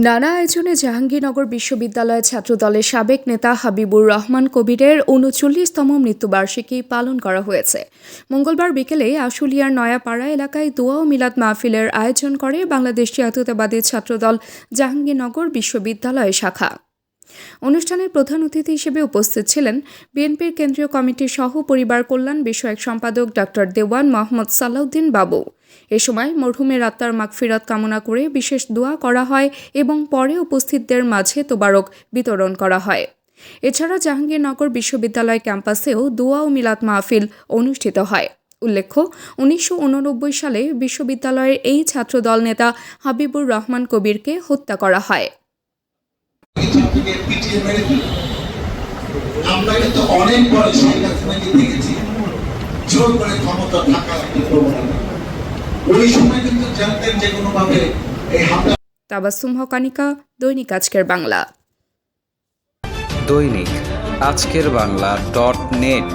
নানা আয়োজনে জাহাঙ্গীরনগর বিশ্ববিদ্যালয়ের ছাত্রদলের সাবেক নেতা হাবিবুর রহমান কবিরের ৩৯তম মৃত্যুবার্ষিকী পালন করা হয়েছে। মঙ্গলবার বিকেলে আশুলিয়ার নয়াপাড়া এলাকায় দোয়া ও মিলাদ মাহফিলের আয়োজন করে বাংলাদেশ জাতীয়তাবাদী ছাত্রদল জাহাঙ্গীরনগর বিশ্ববিদ্যালয় শাখা। অনুষ্ঠানের প্রধান অতিথি হিসেবে উপস্থিত ছিলেন বিএনপির কেন্দ্রীয় কমিটির সহ পরিবার কল্যাণ বিষয়ক সম্পাদক ডক্টর দেওয়ান মোহাম্মদ সালাউদ্দিন বাবু। এ সময় মরহুমের আত্মার মাগফিরাত কামনা করে বিশেষ দোয়া করা হয় এবং পরে উপস্থিতদের মাঝে তোবারক বিতরণ করা হয়। এছাড়া জাহাঙ্গীরনগর বিশ্ববিদ্যালয় ক্যাম্পাসেও দোয়া ও মিলাদ মাহফিল অনুষ্ঠিত হয়। উল্লেখ্য, ১৯৮৯ সালে বিশ্ববিদ্যালয়ের এই ছাত্রদল নেতা হাবিবুর রহমান কবিরকে হত্যা করা হয়। আমরা কিন্তু অনেক বড় সংখ্যাকে দেখেছি, জোর করে ক্ষমতা থাকা একটি প্রবণতা। ওই সময় কিন্তু জানতেন যে কোনো ভাবে এই হামলা। তাবাসসুম হকানিকা, দৈনিক আজকের বাংলা। দৈনিক আজকের বাংলা .net